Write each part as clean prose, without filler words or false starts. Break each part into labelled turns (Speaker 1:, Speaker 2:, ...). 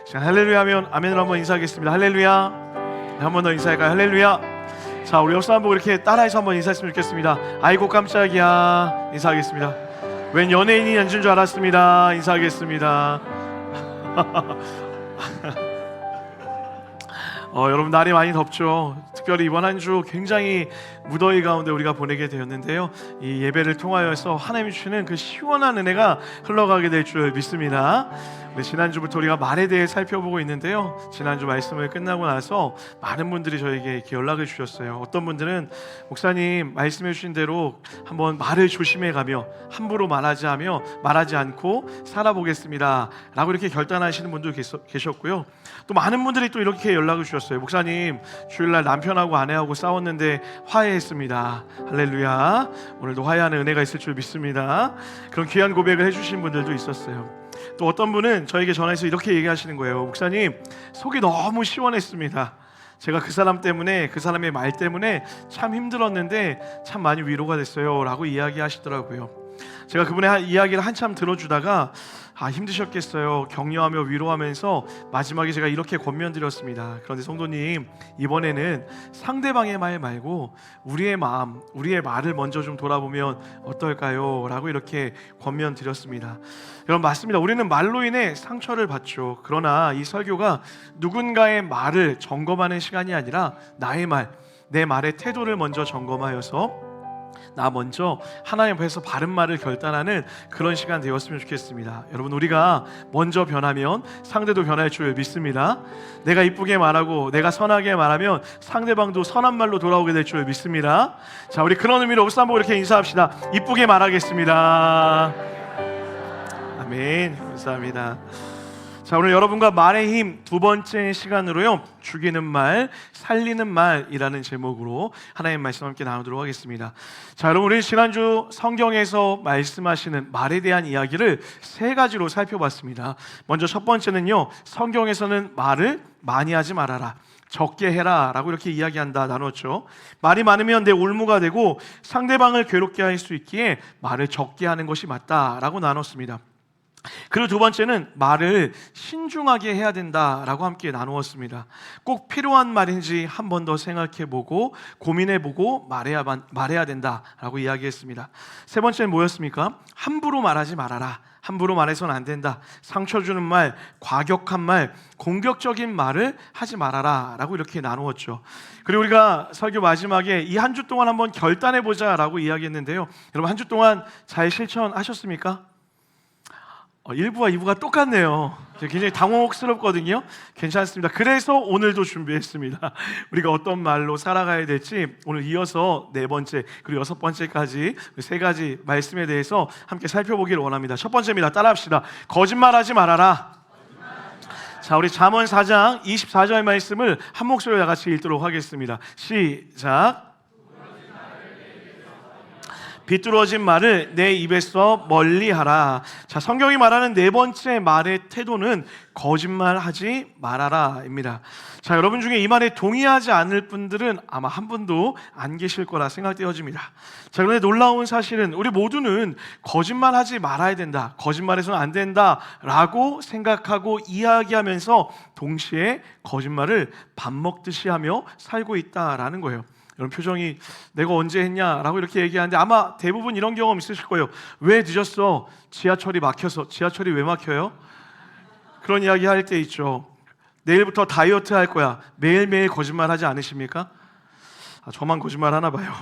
Speaker 1: 자, 할렐루야 하면 아멘으로 한번 인사하겠습니다. 할렐루야. 한 번 더 인사할까요? 할렐루야. 자, 우리 옆 사람 보고 이렇게 따라해서 한번 인사했으면 좋겠습니다. 아이고 깜짝이야. 인사하겠습니다. 웬 연예인이 앉은 줄 알았습니다. 인사하겠습니다. 여러분 날이 많이 덥죠. 특별히 이번 한 주 굉장히 무더위 가운데 우리가 보내게 되었는데요, 이 예배를 통하여서 하나님이 주시는 그 시원한 은혜가 흘러가게 될 줄 믿습니다. 지난주부터 우리가 말에 대해 살펴보고 있는데요, 지난주 말씀을 끝나고 나서 많은 분들이 저에게 이렇게 연락을 주셨어요. 어떤 분들은 목사님 말씀해 주신 대로 한번 말을 조심해 가며 함부로 말하지 않고 살아보겠습니다 라고 이렇게 결단하시는 분도 계셨고요, 또 많은 분들이 또 이렇게 연락을 주셨어요. 목사님, 주일날 남편하고 아내하고 싸웠는데 화해했습니다. 할렐루야. 오늘도 화해하는 은혜가 있을 줄 믿습니다. 그런 귀한 고백을 해주신 분들도 있었어요. 또 어떤 분은 저에게 전화해서 이렇게 얘기하시는 거예요. 목사님, 속이 너무 시원했습니다. 제가 그 사람 때문에, 그 사람의 말 때문에 참 힘들었는데 참 많이 위로가 됐어요 라고 이야기하시더라고요. 제가 그분의 이야기를 한참 들어주다가 힘드셨겠어요. 격려하며 위로하면서 마지막에 제가 이렇게 권면드렸습니다. 그런데 성도님, 이번에는 상대방의 말 말고 우리의 마음, 우리의 말을 먼저 좀 돌아보면 어떨까요? 라고 이렇게 권면드렸습니다. 여러분, 맞습니다. 우리는 말로 인해 상처를 받죠. 그러나 이 설교가 누군가의 말을 점검하는 시간이 아니라 나의 말, 내 말의 태도를 먼저 점검하여서 나 먼저 하나님 앞에서 바른 말을 결단하는 그런 시간 되었으면 좋겠습니다. 여러분, 우리가 먼저 변하면 상대도 변할 줄 믿습니다. 내가 이쁘게 말하고 내가 선하게 말하면 상대방도 선한 말로 돌아오게 될 줄 믿습니다. 자, 우리 그런 의미로 옷 한번 이렇게 인사합시다. 이쁘게 말하겠습니다. 아멘. 감사합니다. 자, 오늘 여러분과 말의 힘 두 번째 시간으로요, 죽이는 말, 살리는 말이라는 제목으로 하나님의 말씀 함께 나누도록 하겠습니다. 자, 여러분, 우리 지난주 성경에서 말씀하시는 말에 대한 이야기를 세 가지로 살펴봤습니다. 먼저 첫 번째는요, 성경에서는 말을 많이 하지 말아라, 적게 해라 라고 이렇게 이야기한다 나눴죠. 말이 많으면 내 올무가 되고 상대방을 괴롭게 할 수 있기에 말을 적게 하는 것이 맞다라고 나눴습니다. 그리고 두 번째는 말을 신중하게 해야 된다라고 함께 나누었습니다. 꼭 필요한 말인지 한 번 더 생각해보고 고민해보고 말해야 된다라고 이야기했습니다. 세 번째는 뭐였습니까? 함부로 말하지 말아라. 함부로 말해서는 안 된다. 상처 주는 말, 과격한 말, 공격적인 말을 하지 말아라 라고 이렇게 나누었죠. 그리고 우리가 설교 마지막에 이 한 주 동안 한번 결단해보자 라고 이야기했는데요, 여러분, 한 주 동안 잘 실천하셨습니까? 1부와 2부가 똑같네요. 굉장히 당혹스럽거든요. 괜찮습니다. 그래서 오늘도 준비했습니다. 우리가 어떤 말로 살아가야 될지 오늘 이어서 네 번째 그리고 여섯 번째까지 세 가지 말씀에 대해서 함께 살펴보기를 원합니다. 첫 번째입니다. 따라합시다. 거짓말하지 말아라. 자, 우리 잠언 4장 24절 말씀을 한 목소리로 다 같이 읽도록 하겠습니다. 시작. 비뚤어진 말을 내 입에서 멀리하라. 자, 성경이 말하는 네 번째 말의 태도는 거짓말하지 말아라입니다. 자, 여러분 중에 이 말에 동의하지 않을 분들은 아마 한 분도 안 계실 거라 생각되어집니다. 자, 그런데 놀라운 사실은 우리 모두는 거짓말하지 말아야 된다, 거짓말해서는 안 된다라고 생각하고 이야기하면서 동시에 거짓말을 밥 먹듯이 하며 살고 있다라는 거예요. 여러분, 표정이 내가 언제 했냐라고 이렇게 얘기하는데 아마 대부분 이런 경험 있으실 거예요. 왜 늦었어? 지하철이 막혀서. 지하철이 왜 막혀요? 그런 이야기 할 때 있죠. 내일부터 다이어트 할 거야. 매일매일 거짓말 하지 않으십니까? 저만 거짓말 하나 봐요.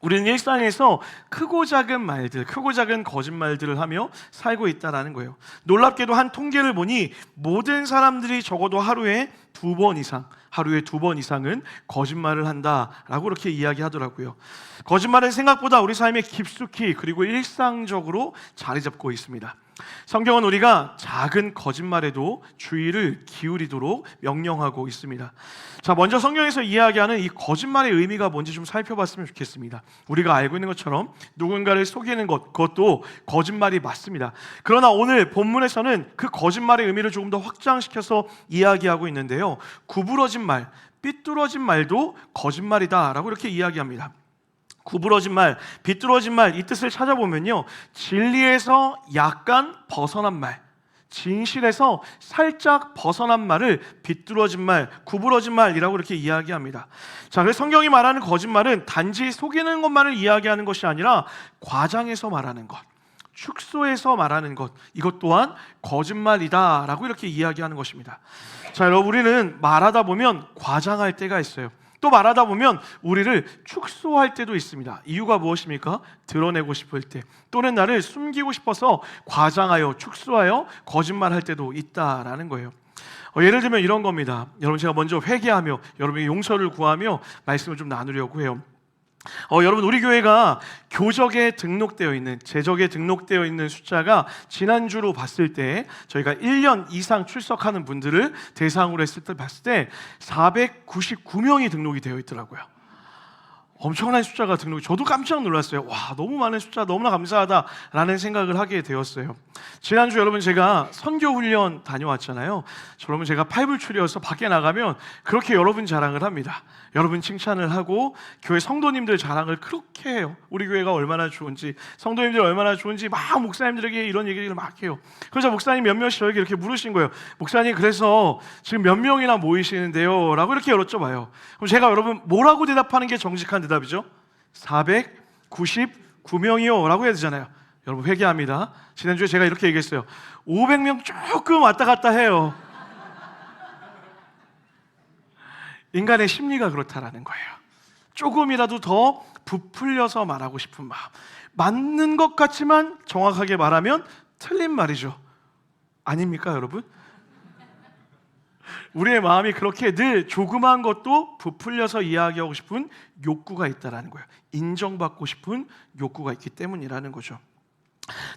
Speaker 1: 우리는 일상에서 크고 작은 말들, 크고 작은 거짓말들을 하며 살고 있다는 거예요. 놀랍게도 한 통계를 보니 모든 사람들이 적어도 하루에 두 번 이상은 거짓말을 한다라고 이렇게 이야기하더라고요. 거짓말은 생각보다 우리 삶에 깊숙이 그리고 일상적으로 자리 잡고 있습니다. 성경은 우리가 작은 거짓말에도 주의를 기울이도록 명령하고 있습니다. 자, 먼저 성경에서 이야기하는 이 거짓말의 의미가 뭔지 좀 살펴봤으면 좋겠습니다. 우리가 알고 있는 것처럼 누군가를 속이는 것, 그것도 거짓말이 맞습니다. 그러나 오늘 본문에서는 그 거짓말의 의미를 조금 더 확장시켜서 이야기하고 있는데요, 구부러진 말, 삐뚤어진 말도 거짓말이다 라고 이렇게 이야기합니다. 구부러진 말, 비뚤어진 말, 이 뜻을 찾아보면요, 진리에서 약간 벗어난 말, 진실에서 살짝 벗어난 말을 비뚤어진 말, 구부러진 말이라고 이렇게 이야기합니다. 자, 그래서 성경이 말하는 거짓말은 단지 속이는 것만을 이야기하는 것이 아니라 과장해서 말하는 것, 축소해서 말하는 것, 이것 또한 거짓말이다라고 이렇게 이야기하는 것입니다. 자, 여러분, 우리는 말하다 보면 과장할 때가 있어요. 또 말하다 보면 우리를 축소할 때도 있습니다. 이유가 무엇입니까? 드러내고 싶을 때, 또는 나를 숨기고 싶어서 과장하여 축소하여 거짓말할 때도 있다라는 거예요. 예를 들면 이런 겁니다. 여러분, 제가 먼저 회개하며 여러분의 용서를 구하며 말씀을 좀 나누려고 해요. 여러분, 우리 교회가 교적에 등록되어 있는, 제적에 등록되어 있는 숫자가 지난주로 봤을 때 저희가 1년 이상 출석하는 분들을 대상으로 했을 때 봤을 때 499명이 등록이 되어 있더라고요. 엄청난 숫자가 등록이, 저도 깜짝 놀랐어요. 와, 너무 많은 숫자, 너무나 감사하다라는 생각을 하게 되었어요. 지난주 여러분, 제가 선교훈련 다녀왔잖아요. 여러분, 제가 팔불출이어서 밖에 나가면 그렇게 여러분 자랑을 합니다. 여러분 칭찬을 하고 교회 성도님들 자랑을 그렇게 해요. 우리 교회가 얼마나 좋은지, 성도님들이 얼마나 좋은지 막 목사님들에게 이런 얘기를 막 해요. 그래서 목사님 몇몇이 저에게 이렇게 물으신 거예요. 목사님, 그래서 지금 몇 명이나 모이시는데요? 라고 이렇게 여쭤봐요. 그럼 제가 여러분 뭐라고 대답하는 게 정직한 대답이죠? 499명이요 라고 해야 되잖아요. 여러분, 회개합니다. 지난주에 제가 이렇게 얘기했어요. 500명 조금 왔다 갔다 해요. 인간의 심리가 그렇다라는 거예요. 조금이라도 더 부풀려서 말하고 싶은 마음, 맞는 것 같지만 정확하게 말하면 틀린 말이죠. 아닙니까, 여러분? 우리의 마음이 그렇게 늘 조그만 것도 부풀려서 이야기하고 싶은 욕구가 있다라는 거예요. 인정받고 싶은 욕구가 있기 때문이라는 거죠.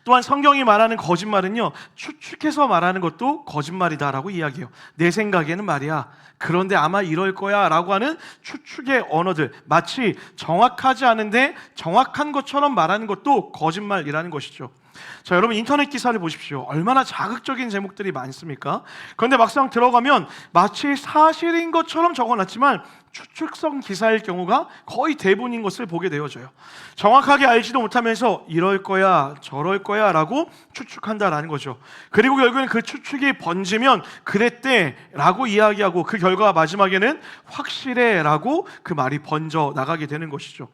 Speaker 1: 또한 성경이 말하는 거짓말은요, 추측해서 말하는 것도 거짓말이다라고 이야기해요. 내 생각에는 말이야, 그런데 아마 이럴 거야 라고 하는 추측의 언어들, 마치 정확하지 않은데 정확한 것처럼 말하는 것도 거짓말이라는 것이죠. 자, 여러분, 인터넷 기사를 보십시오. 얼마나 자극적인 제목들이 많습니까? 그런데 막상 들어가면 마치 사실인 것처럼 적어놨지만 추측성 기사일 경우가 거의 대부분인 것을 보게 되어져요. 정확하게 알지도 못하면서 이럴 거야, 저럴 거야 라고 추측한다라는 거죠. 그리고 결국엔 그 추측이 번지면 그랬대 라고 이야기하고, 그 결과 마지막에는 확실해 라고 그 말이 번져 나가게 되는 것이죠.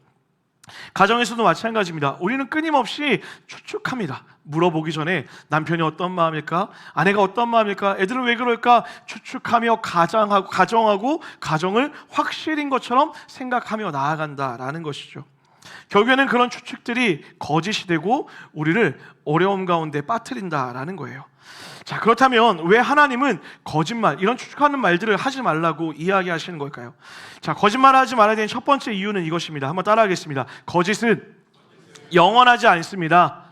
Speaker 1: 가정에서도 마찬가지입니다. 우리는 끊임없이 추측합니다. 물어보기 전에 남편이 어떤 마음일까? 아내가 어떤 마음일까? 애들은 왜 그럴까? 추측하며 가정하고 가정을 확실인 것처럼 생각하며 나아간다라는 것이죠. 결국에는 그런 추측들이 거짓이 되고 우리를 어려움 가운데 빠뜨린다라는 거예요. 자, 그렇다면 왜 하나님은 거짓말, 이런 추측하는 말들을 하지 말라고 이야기하시는 걸까요? 자, 거짓말하지 말아야 되는 첫 번째 이유는 이것입니다. 한번 따라하겠습니다. 거짓은 영원하지 않습니다.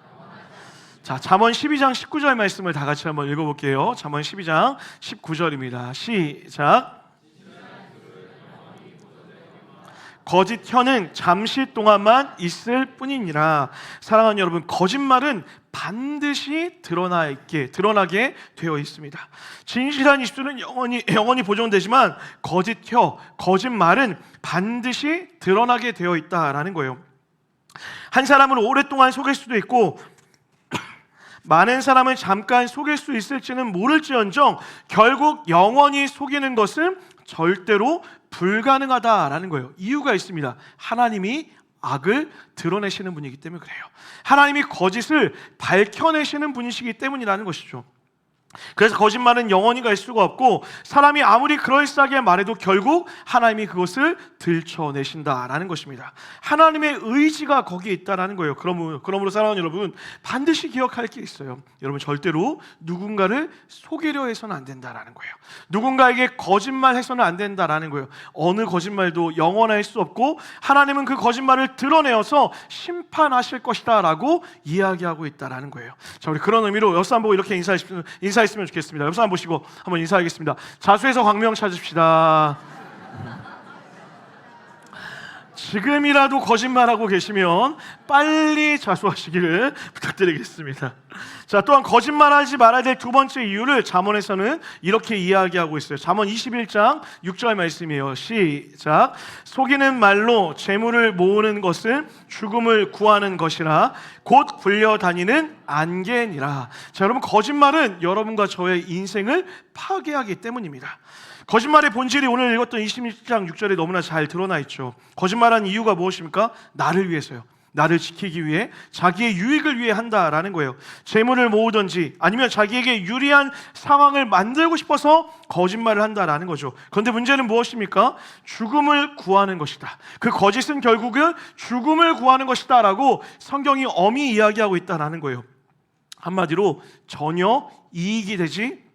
Speaker 1: 자, 잠언 12장 19절 말씀을 다 같이 한번 읽어볼게요. 잠언 12장 19절입니다. 시작. 거짓 혀는 잠시 동안만 있을 뿐이니라. 사랑하는 여러분, 거짓말은 반드시 드러나게 되어 있습니다. 진실한 입술은 영원히 보존되지만 거짓 혀, 거짓말은 반드시 드러나게 되어 있다라는 거예요. 한 사람을 오랫동안 속일 수도 있고 많은 사람을 잠깐 속일 수 있을지는 모를지언정 결국 영원히 속이는 것은 절대로 불가능하다라는 거예요. 이유가 있습니다. 하나님이 악을 드러내시는 분이기 때문에 그래요. 하나님이 거짓을 밝혀내시는 분이시기 때문이라는 것이죠. 그래서 거짓말은 영원히 갈 수가 없고, 사람이 아무리 그럴싸하게 말해도 결국 하나님이 그것을 들춰내신다라는 것입니다. 하나님의 의지가 거기에 있다라는 거예요. 그러므로 사랑하는 여러분, 반드시 기억할 게 있어요. 여러분, 절대로 누군가를 속이려 해서는 안 된다라는 거예요. 누군가에게 거짓말해서는 안 된다라는 거예요. 어느 거짓말도 영원할 수 없고 하나님은 그 거짓말을 드러내어서 심판하실 것이다라고 이야기하고 있다라는 거예요. 자, 우리 그런 의미로 옆 사람 보고 이렇게 인사했으면 좋겠습니다. 옆 사람 보시고 한번 인사하겠습니다. 자수해서 광명 찾읍시다. 지금이라도 거짓말하고 계시면 빨리 자수하시기를 부탁드리겠습니다. 자, 또한 거짓말하지 말아야 될 두 번째 이유를 잠언에서는 이렇게 이야기하고 있어요. 잠언 21장 6절 말씀이에요. 시작. 속이는 말로 재물을 모으는 것은 죽음을 구하는 것이라 곧 굴려다니는 안개니라. 자, 여러분, 거짓말은 여러분과 저의 인생을 파괴하기 때문입니다. 거짓말의 본질이 오늘 읽었던 26장 6절에 너무나 잘 드러나 있죠. 거짓말한 이유가 무엇입니까? 나를 위해서요. 나를 지키기 위해, 자기의 유익을 위해 한다라는 거예요. 재물을 모으든지 아니면 자기에게 유리한 상황을 만들고 싶어서 거짓말을 한다라는 거죠. 그런데 문제는 무엇입니까? 죽음을 구하는 것이다. 그 거짓은 결국은 죽음을 구하는 것이다 라고 성경이 엄히 이야기하고 있다라는 거예요. 한마디로 전혀 이익이 되지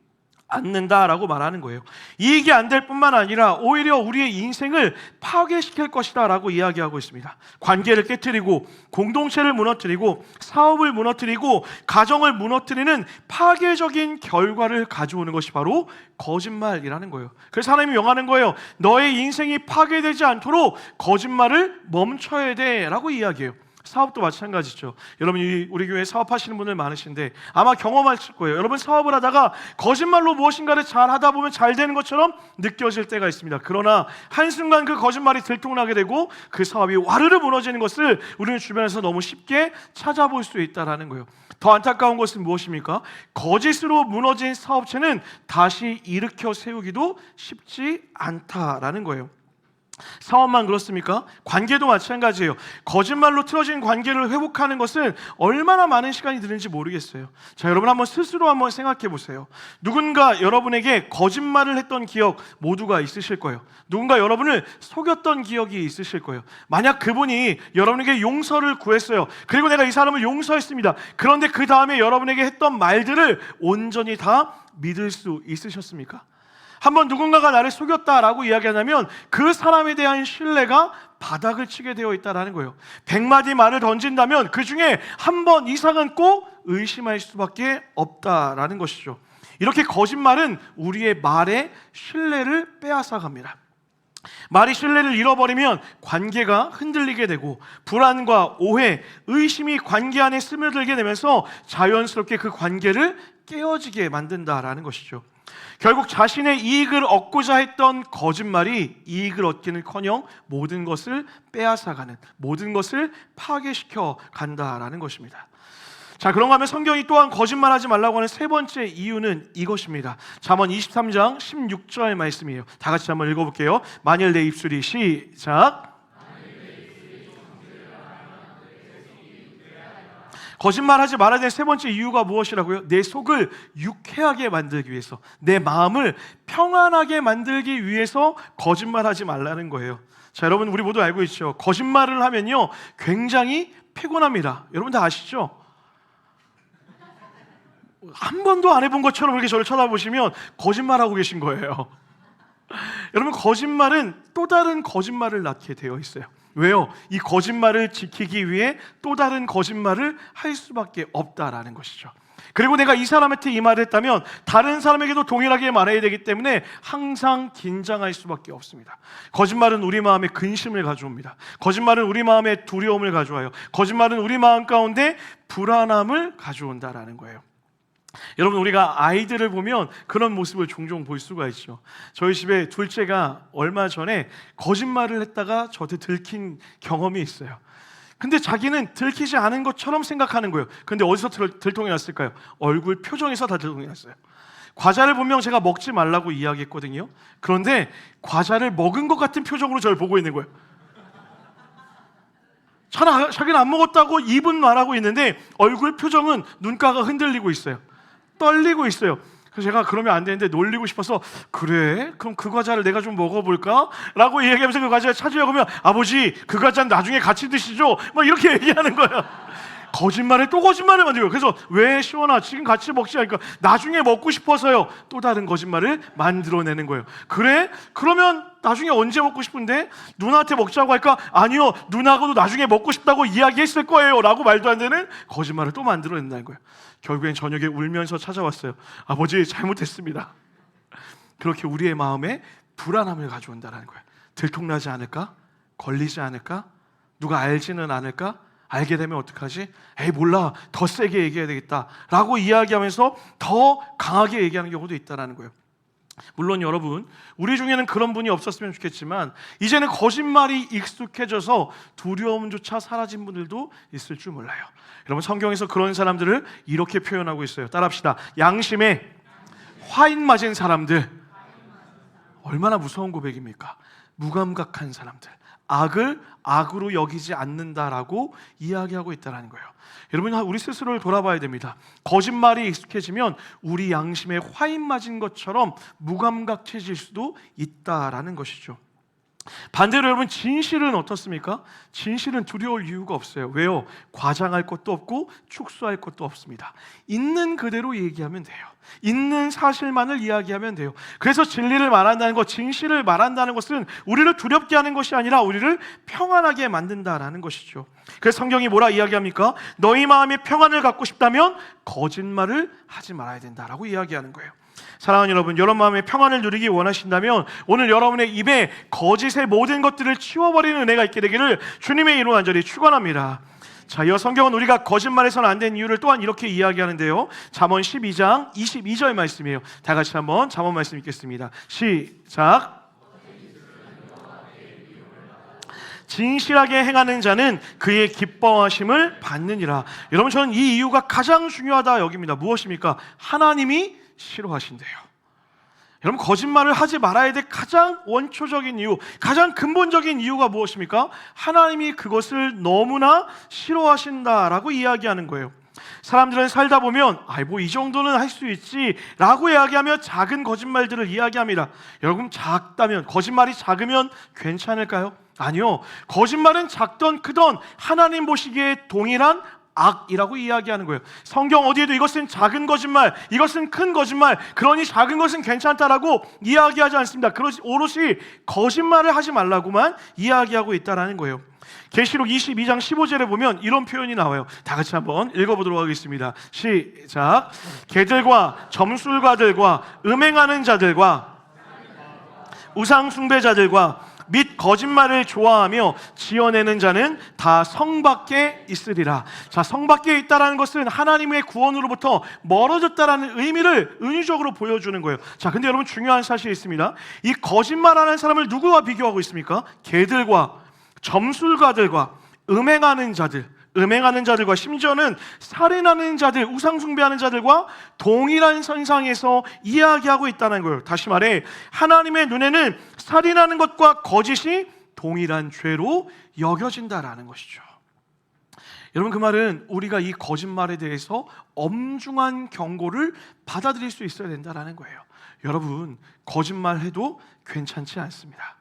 Speaker 1: 않는다라고 말하는 거예요. 이익이 안 될 뿐만 아니라 오히려 우리의 인생을 파괴시킬 것이다 라고 이야기하고 있습니다. 관계를 깨트리고 공동체를 무너뜨리고 사업을 무너뜨리고 가정을 무너뜨리는 파괴적인 결과를 가져오는 것이 바로 거짓말이라는 거예요. 그래서 하나님이 명하는 거예요. 너의 인생이 파괴되지 않도록 거짓말을 멈춰야 돼 라고 이야기해요. 사업도 마찬가지죠. 여러분, 우리 교회에 사업하시는 분들 많으신데 아마 경험하실 거예요. 여러분, 사업을 하다가 거짓말로 무엇인가를 잘 하다 보면 잘 되는 것처럼 느껴질 때가 있습니다. 그러나 한순간 그 거짓말이 들통나게 되고 그 사업이 와르르 무너지는 것을 우리는 주변에서 너무 쉽게 찾아볼 수 있다는 거예요. 더 안타까운 것은 무엇입니까? 거짓으로 무너진 사업체는 다시 일으켜 세우기도 쉽지 않다라는 거예요. 사업만 그렇습니까? 관계도 마찬가지예요. 거짓말로 틀어진 관계를 회복하는 것은 얼마나 많은 시간이 드는지 모르겠어요. 자, 여러분 한번 스스로 한번 생각해 보세요. 누군가 여러분에게 거짓말을 했던 기억 모두가 있으실 거예요. 누군가 여러분을 속였던 기억이 있으실 거예요. 만약 그분이 여러분에게 용서를 구했어요. 그리고 내가 이 사람을 용서했습니다. 그런데 그 다음에 여러분에게 했던 말들을 온전히 다 믿을 수 있으셨습니까? 한번 누군가가 나를 속였다라고 이야기하냐면 그 사람에 대한 신뢰가 바닥을 치게 되어 있다는 거예요. 100마디 말을 던진다면 그 중에 한 번 이상은 꼭 의심할 수밖에 없다라는 것이죠. 이렇게 거짓말은 우리의 말의 신뢰를 빼앗아갑니다. 말이 신뢰를 잃어버리면 관계가 흔들리게 되고 불안과 오해, 의심이 관계 안에 스며들게 되면서 자연스럽게 그 관계를 깨어지게 만든다라는 것이죠. 결국 자신의 이익을 얻고자 했던 거짓말이 이익을 얻기는커녕 모든 것을 빼앗아가는, 모든 것을 파괴시켜 간다라는 것입니다. 자, 그런가 하면 성경이 또한 거짓말하지 말라고 하는 세 번째 이유는 이것입니다. 잠언 23장 16절 말씀이에요. 다 같이 한번 읽어볼게요. 만일 내 입술이 시작. 거짓말하지 말아야 될 세 번째 이유가 무엇이라고요? 내 속을 유쾌하게 만들기 위해서, 내 마음을 평안하게 만들기 위해서 거짓말하지 말라는 거예요. 자, 여러분, 우리 모두 알고 있죠? 거짓말을 하면요 굉장히 피곤합니다. 여러분 다 아시죠? 한 번도 안 해본 것처럼 이렇게 저를 쳐다보시면 거짓말하고 계신 거예요. 여러분, 거짓말은 또 다른 거짓말을 낳게 되어 있어요. 왜요? 이 거짓말을 지키기 위해 또 다른 거짓말을 할 수밖에 없다라는 것이죠. 그리고 내가 이 사람한테 이 말을 했다면 다른 사람에게도 동일하게 말해야 되기 때문에 항상 긴장할 수밖에 없습니다. 거짓말은 우리 마음에 근심을 가져옵니다. 거짓말은 우리 마음에 두려움을 가져와요. 거짓말은 우리 마음 가운데 불안함을 가져온다라는 거예요. 여러분, 우리가 아이들을 보면 그런 모습을 종종 볼 수가 있죠. 저희 집에 둘째가 얼마 전에 거짓말을 했다가 저한테 들킨 경험이 있어요. 근데 자기는 들키지 않은 것처럼 생각하는 거예요. 근데 어디서 들통이 났을까요? 얼굴 표정에서 다 들통이 났어요. 과자를 분명 제가 먹지 말라고 이야기했거든요. 그런데 과자를 먹은 것 같은 표정으로 저를 보고 있는 거예요. 자기는 안 먹었다고 입은 말하고 있는데 얼굴 표정은 눈가가 흔들리고 있어요. 떨리고 있어요. 그래서 제가 그러면 안 되는데 놀리고 싶어서 그래? 그럼 그 과자를 내가 좀 먹어볼까? 라고 얘기하면서 그 과자를 찾으려고 하면 아버지 그 과자는 나중에 같이 드시죠? 막 이렇게 얘기하는 거야. 거짓말에 또 거짓말을 만들고요. 그래서 왜 시원아 지금 같이 먹지 않을까? 나중에 먹고 싶어서요. 또 다른 거짓말을 만들어내는 거예요. 그래? 그러면 나중에 언제 먹고 싶은데? 누나한테 먹자고 할까? 아니요, 누나하고도 나중에 먹고 싶다고 이야기했을 거예요 라고 말도 안 되는 거짓말을 또 만들어낸다는 거예요. 결국엔 저녁에 울면서 찾아왔어요. 아버지 잘못했습니다. 그렇게 우리의 마음에 불안함을 가져온다는 거예요. 들통나지 않을까? 걸리지 않을까? 누가 알지는 않을까? 알게 되면 어떡하지? 에이 몰라, 더 세게 얘기해야 되겠다 라고 이야기하면서 더 강하게 얘기하는 경우도 있다는 거예요. 물론 여러분, 우리 중에는 그런 분이 없었으면 좋겠지만 이제는 거짓말이 익숙해져서 두려움조차 사라진 분들도 있을 줄 몰라요. 여러분, 성경에서 그런 사람들을 이렇게 표현하고 있어요. 따라합시다. 양심에 화인 맞은 사람들. 얼마나 무서운 고백입니까? 무감각한 사람들, 악을 악으로 여기지 않는다라고 이야기하고 있다는 거예요. 여러분, 우리 스스로를 돌아봐야 됩니다. 거짓말이 익숙해지면 우리 양심에 화인 맞은 것처럼 무감각해질 수도 있다라는 것이죠. 반대로 여러분, 진실은 어떻습니까? 진실은 두려울 이유가 없어요. 왜요? 과장할 것도 없고 축소할 것도 없습니다. 있는 그대로 얘기하면 돼요. 있는 사실만을 이야기하면 돼요. 그래서 진리를 말한다는 것, 진실을 말한다는 것은 우리를 두렵게 하는 것이 아니라 우리를 평안하게 만든다라는 것이죠. 그래서 성경이 뭐라 이야기합니까? 너희 마음에 평안을 갖고 싶다면 거짓말을 하지 말아야 된다라고 이야기하는 거예요. 사랑하는 여러분, 여러분 마음에 평안을 누리기 원하신다면 오늘 여러분의 입에 거짓의 모든 것들을 치워버리는 은혜가 있게 되기를 주님의 이름으로 간절히 축원합니다. 자, 이 성경은 우리가 거짓말해서는 안 되는 이유를 또한 이렇게 이야기하는데요. 잠언 12장 22절 말씀이에요. 다 같이 한번 잠언 말씀 읽겠습니다. 시작. 진실하게 행하는 자는 그의 기뻐하심을 받느니라. 여러분, 저는 이 이유가 가장 중요하다 여깁니다. 무엇입니까? 하나님이 싫어하신대요. 여러분, 거짓말을 하지 말아야 될 가장 원초적인 이유, 가장 근본적인 이유가 무엇입니까? 하나님이 그것을 너무나 싫어하신다라고 이야기하는 거예요. 사람들은 살다 보면 뭐 이 정도는 할 수 있지 라고 이야기하며 작은 거짓말들을 이야기합니다. 여러분, 작다면, 거짓말이 작으면 괜찮을까요? 아니요. 거짓말은 작던 크던 하나님 보시기에 동일한 악이라고 이야기하는 거예요. 성경 어디에도 이것은 작은 거짓말, 이것은 큰 거짓말, 그러니 작은 것은 괜찮다라고 이야기하지 않습니다. 오롯이 거짓말을 하지 말라고만 이야기하고 있다는 거예요. 계시록 22장 15절에 보면 이런 표현이 나와요. 다 같이 한번 읽어보도록 하겠습니다. 시작. 개들과 점술가들과 음행하는 자들과 우상 숭배자들과 및 거짓말을 좋아하며 지어내는 자는 다 성 밖에 있으리라. 자, 성 밖에 있다라는 것은 하나님의 구원으로부터 멀어졌다라는 의미를 은유적으로 보여주는 거예요. 자, 근데 여러분, 중요한 사실이 있습니다. 이 거짓말하는 사람을 누구와 비교하고 있습니까? 개들과 점술가들과 음행하는 자들과 심지어는 살인하는 자들, 우상숭배하는 자들과 동일한 선상에서 이야기하고 있다는 거예요. 다시 말해, 하나님의 눈에는 살인하는 것과 거짓이 동일한 죄로 여겨진다라는 것이죠. 여러분, 그 말은 우리가 이 거짓말에 대해서 엄중한 경고를 받아들일 수 있어야 된다는 거예요. 여러분, 거짓말해도 괜찮지 않습니다.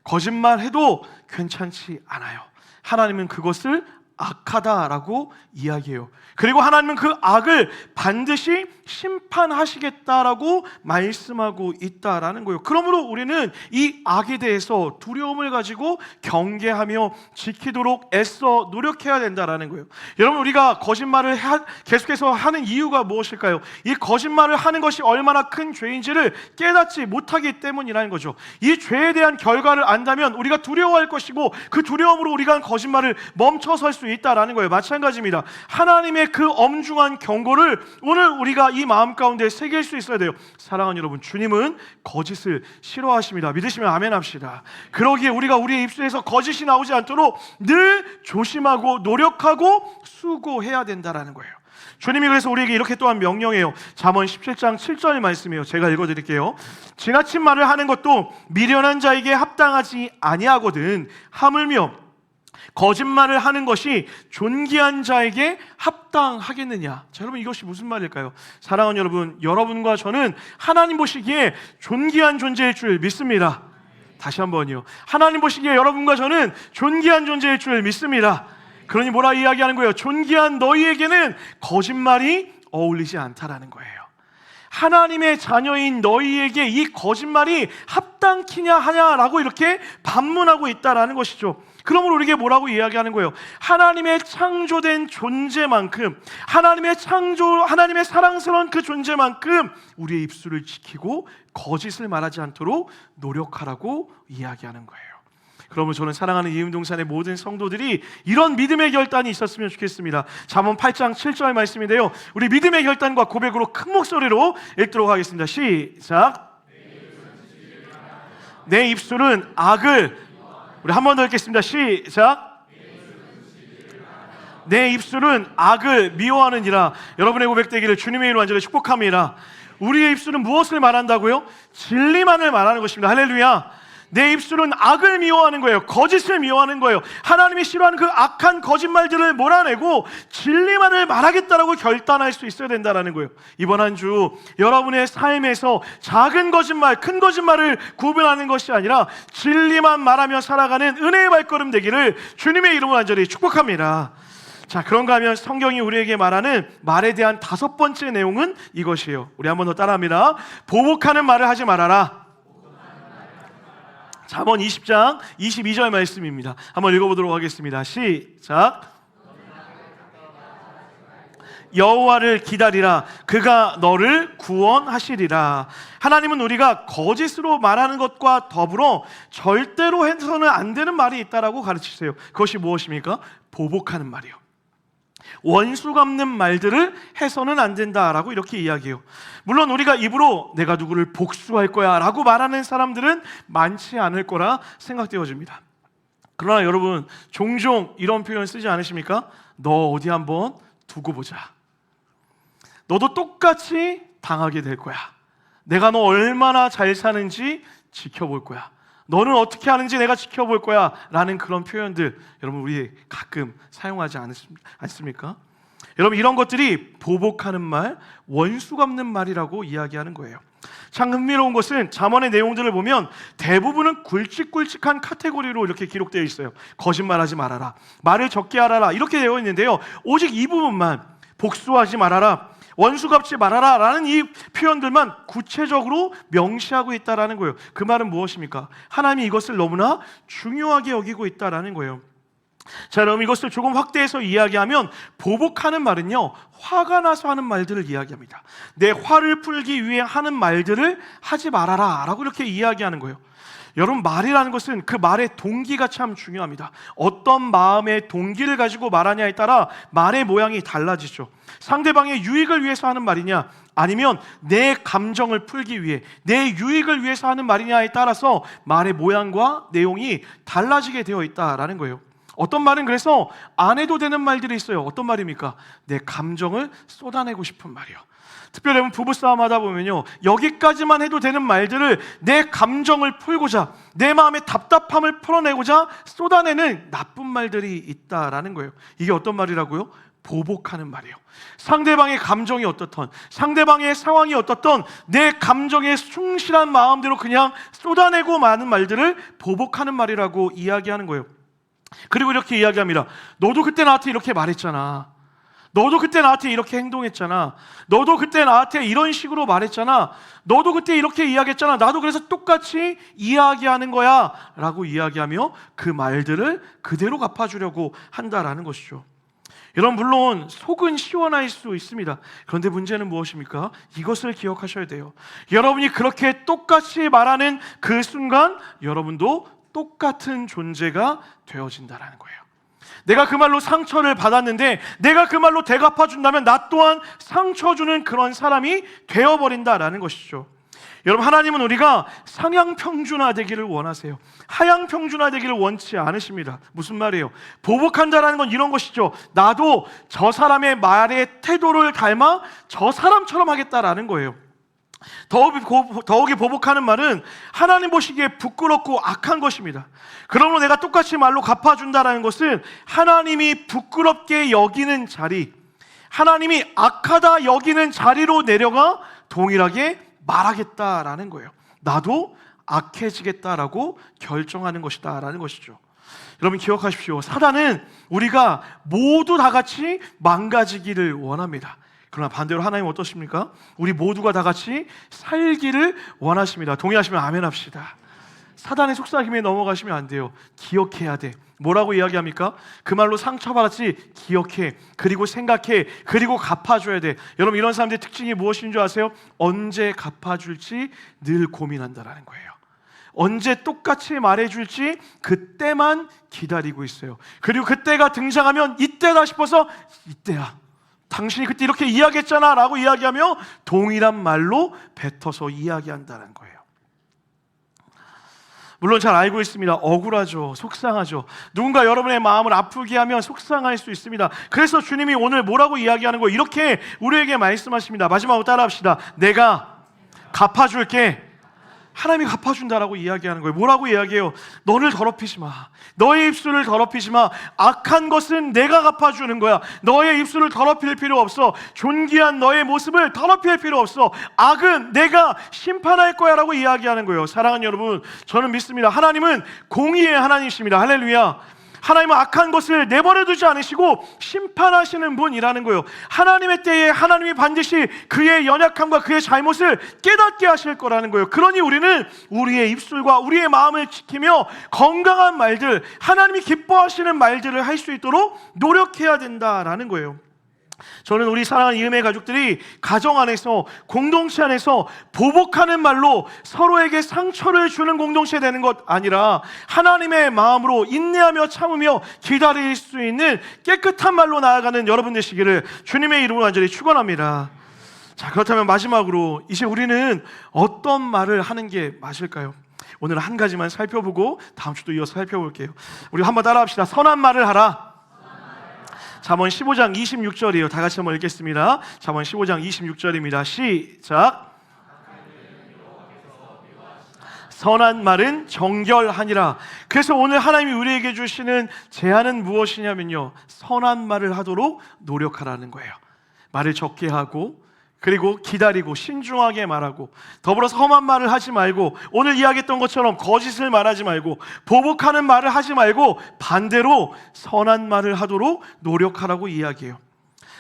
Speaker 1: 거짓말해도 괜찮지 않아요. 하나님은 그것을 악하다라고 이야기해요. 그리고 하나님은 그 악을 반드시 심판하시겠다라고 말씀하고 있다라는 거예요. 그러므로 우리는 이 악에 대해서 두려움을 가지고 경계하며 지키도록 애써 노력해야 된다라는 거예요. 여러분, 우리가 거짓말을 계속해서 하는 이유가 무엇일까요? 이 거짓말을 하는 것이 얼마나 큰 죄인지를 깨닫지 못하기 때문이라는 거죠. 이 죄에 대한 결과를 안다면 우리가 두려워할 것이고 그 두려움으로 우리가 거짓말을 멈춰설 수 있다라는 거예요. 마찬가지입니다. 하나님의 그 엄중한 경고를 오늘 우리가 이 마음 가운데 새길 수 있어야 돼요. 사랑하는 여러분, 주님은 거짓을 싫어하십니다. 믿으시면 아멘 합시다. 그러기에 우리가 우리의 입술에서 거짓이 나오지 않도록 늘 조심하고 노력하고 수고해야 된다라는 거예요. 주님이 그래서 우리에게 이렇게 또한 명령해요. 잠언 17장 7절 말씀이에요. 제가 읽어드릴게요. 지나친 말을 하는 것도 미련한 자에게 합당하지 아니하거든 하물며 거짓말을 하는 것이 존귀한 자에게 합당하겠느냐. 자, 여러분, 이것이 무슨 말일까요? 사랑하는 여러분, 여러분과 저는 하나님 보시기에 존귀한 존재일 줄 믿습니다. 다시 한번요. 하나님 보시기에 여러분과 저는 존귀한 존재일 줄 믿습니다. 그러니 뭐라 이야기하는 거예요? 존귀한 너희에게는 거짓말이 어울리지 않다라는 거예요. 하나님의 자녀인 너희에게 이 거짓말이 합당키냐 하냐라고 이렇게 반문하고 있다라는 것이죠. 그러므로 우리에게 뭐라고 이야기하는 거예요? 하나님의 창조된 존재만큼, 하나님의 사랑스러운 그 존재만큼 우리의 입술을 지키고 거짓을 말하지 않도록 노력하라고 이야기하는 거예요. 그러면 저는 사랑하는 이음동산의 모든 성도들이 이런 믿음의 결단이 있었으면 좋겠습니다. 잠언 8장 7절 말씀인데요, 우리 믿음의 결단과 고백으로 큰 목소리로 읽도록 하겠습니다. 시작. 내 입술은 악을, 우리 한 번 더 읽겠습니다. 시작. 내 입술은 악을 미워하느니라. 여러분의 고백되기를 주님의 이름으로 완전히 축복합니다. 우리의 입술은 무엇을 말한다고요? 진리만을 말하는 것입니다. 할렐루야. 내 입술은 악을 미워하는 거예요. 거짓을 미워하는 거예요. 하나님이 싫어하는 그 악한 거짓말들을 몰아내고 진리만을 말하겠다라고 결단할 수 있어야 된다는 거예요. 이번 한 주 여러분의 삶에서 작은 거짓말, 큰 거짓말을 구분하는 것이 아니라 진리만 말하며 살아가는 은혜의 발걸음 되기를 주님의 이름으로 완전히 축복합니다. 자, 그런가 하면 성경이 우리에게 말하는 말에 대한 5번째 내용은 이것이에요. 우리 한 번 더 따라합니다. 보복하는 말을 하지 말아라. 잠언 20장 22절 말씀입니다. 한번 읽어보도록 하겠습니다. 시작. 여호와를 기다리라. 그가 너를 구원하시리라. 하나님은 우리가 거짓으로 말하는 것과 더불어 절대로 해서는 안 되는 말이 있다라고 가르치세요. 그것이 무엇입니까? 보복하는 말이요. 원수 갚는 말들을 해서는 안 된다라고 이렇게 이야기해요. 물론 우리가 입으로 내가 누구를 복수할 거야 라고 말하는 사람들은 많지 않을 거라 생각되어집니다. 그러나 여러분, 종종 이런 표현 쓰지 않으십니까? 너 어디 한번 두고 보자. 너도 똑같이 당하게 될 거야. 내가 너 얼마나 잘 사는지 지켜볼 거야. 너는 어떻게 하는지 내가 지켜볼 거야 라는 그런 표현들, 여러분 우리 가끔 사용하지 않습니까? 여러분, 이런 것들이 보복하는 말, 원수 갚는 말이라고 이야기하는 거예요. 참 흥미로운 것은 잠언의 내용들을 보면 대부분은 굵직굵직한 카테고리로 이렇게 기록되어 있어요. 거짓말하지 말아라, 말을 적게 하라라, 이렇게 되어 있는데요, 오직 이 부분만, 복수하지 말아라, 원수 갚지 말아라 라는 이 표현들만 구체적으로 명시하고 있다는 거예요. 그 말은 무엇입니까? 하나님이 이것을 너무나 중요하게 여기고 있다는 거예요. 자, 여러분, 이것을 조금 확대해서 이야기하면 보복하는 말은요, 화가 나서 하는 말들을 이야기합니다. 내 화를 풀기 위해 하는 말들을 하지 말아라 라고 이렇게 이야기하는 거예요. 여러분, 말이라는 것은 그 말의 동기가 참 중요합니다. 어떤 마음의 동기를 가지고 말하냐에 따라 말의 모양이 달라지죠. 상대방의 유익을 위해서 하는 말이냐, 아니면 내 감정을 풀기 위해 내 유익을 위해서 하는 말이냐에 따라서 말의 모양과 내용이 달라지게 되어 있다는 거예요. 어떤 말은 그래서 안 해도 되는 말들이 있어요. 어떤 말입니까? 내 감정을 쏟아내고 싶은 말이요. 특별히 부부싸움 하다 보면요, 여기까지만 해도 되는 말들을 내 감정을 풀고자, 내 마음의 답답함을 풀어내고자 쏟아내는 나쁜 말들이 있다라는 거예요. 이게 어떤 말이라고요? 보복하는 말이에요. 상대방의 감정이 어떻든, 상대방의 상황이 어떻든 내 감정에 충실한 마음대로 그냥 쏟아내고 마는 말들을 보복하는 말이라고 이야기하는 거예요. 그리고 이렇게 이야기합니다. 너도 그때 나한테 이렇게 말했잖아. 너도 그때 나한테 이렇게 행동했잖아. 너도 그때 나한테 이런 식으로 말했잖아. 너도 그때 이렇게 이야기했잖아. 나도 그래서 똑같이 이야기하는 거야 라고 이야기하며 그 말들을 그대로 갚아주려고 한다라는 것이죠. 여러분, 물론 속은 시원할 수 있습니다. 그런데 문제는 무엇입니까? 이것을 기억하셔야 돼요. 여러분이 그렇게 똑같이 말하는 그 순간 여러분도 똑같은 존재가 되어진다는 거예요. 내가 그 말로 상처를 받았는데 내가 그 말로 대갚아준다면 나 또한 상처 주는 그런 사람이 되어버린다라는 것이죠. 여러분, 하나님은 우리가 상향평준화되기를 원하세요. 하향평준화되기를 원치 않으십니다. 무슨 말이에요? 보복한다라는 건 이런 것이죠. 나도 저 사람의 말의 태도를 닮아 저 사람처럼 하겠다라는 거예요. 더욱이 보복하는 말은 하나님 보시기에 부끄럽고 악한 것입니다. 그러므로 내가 똑같이 말로 갚아준다는 것은 하나님이 부끄럽게 여기는 자리, 하나님이 악하다 여기는 자리로 내려가 동일하게 말하겠다라는 거예요. 나도 악해지겠다라고 결정하는 것이다라는 것이죠. 여러분, 기억하십시오. 사단은 우리가 모두 다 같이 망가지기를 원합니다. 그러나 반대로 하나님은 어떠십니까? 우리 모두가 다 같이 살기를 원하십니다. 동의하시면 아멘 합시다. 사단의 속삭임에 넘어가시면 안 돼요. 기억해야 돼. 뭐라고 이야기합니까? 그 말로 상처받았지, 기억해, 그리고 생각해, 그리고 갚아줘야 돼. 여러분, 이런 사람들의 특징이 무엇인 줄 아세요? 언제 갚아줄지 늘 고민한다라는 거예요. 언제 똑같이 말해줄지 그때만 기다리고 있어요. 그리고 그때가 등장하면 이때다 싶어서 이때야, 당신이 그때 이렇게 이야기했잖아 라고 이야기하며 동일한 말로 뱉어서 이야기한다는 거예요. 물론 잘 알고 있습니다. 억울하죠. 속상하죠. 누군가 여러분의 마음을 아프게 하면 속상할 수 있습니다. 그래서 주님이 오늘 뭐라고 이야기하는 거예요? 이렇게 우리에게 말씀하십니다. 마지막으로 따라합시다. 내가 갚아줄게. 하나님이 갚아준다라고 이야기하는 거예요. 뭐라고 이야기해요? 너를 더럽히지 마. 너의 입술을 더럽히지 마. 악한 것은 내가 갚아주는 거야. 너의 입술을 더럽힐 필요 없어. 존귀한 너의 모습을 더럽힐 필요 없어. 악은 내가 심판할 거야 라고 이야기하는 거예요. 사랑하는 여러분, 저는 믿습니다. 하나님은 공의의 하나님이십니다. 할렐루야. 하나님은 악한 것을 내버려 두지 않으시고 심판하시는 분이라는 거예요. 하나님의 때에 하나님이 반드시 그의 연약함과 그의 잘못을 깨닫게 하실 거라는 거예요. 그러니 우리는 우리의 입술과 우리의 마음을 지키며 건강한 말들, 하나님이 기뻐하시는 말들을 할 수 있도록 노력해야 된다라는 거예요. 저는 우리 사랑하는 이음의 가족들이 가정 안에서, 공동체 안에서 보복하는 말로 서로에게 상처를 주는 공동체 되는 것 아니라 하나님의 마음으로 인내하며 참으며 기다릴 수 있는 깨끗한 말로 나아가는 여러분 되시기를 주님의 이름으로 간절히 축원합니다. 자, 그렇다면 마지막으로 이제 우리는 어떤 말을 하는 게 맞을까요? 오늘 한 가지만 살펴보고 다음 주도 이어서 살펴볼게요. 우리 한번 따라합시다. 선한 말을 하라. 잠언 15장 26절이에요. 다 같이 한번 읽겠습니다. 잠언 15장 26절입니다. 시작. 선한 말은 정결하니라. 그래서 오늘 하나님이 우리에게 주시는 제안은 무엇이냐면요, 선한 말을 하도록 노력하라는 거예요. 말을 적게 하고, 그리고 기다리고 신중하게 말하고, 더불어서 험한 말을 하지 말고, 오늘 이야기했던 것처럼 거짓을 말하지 말고, 보복하는 말을 하지 말고 반대로 선한 말을 하도록 노력하라고 이야기해요.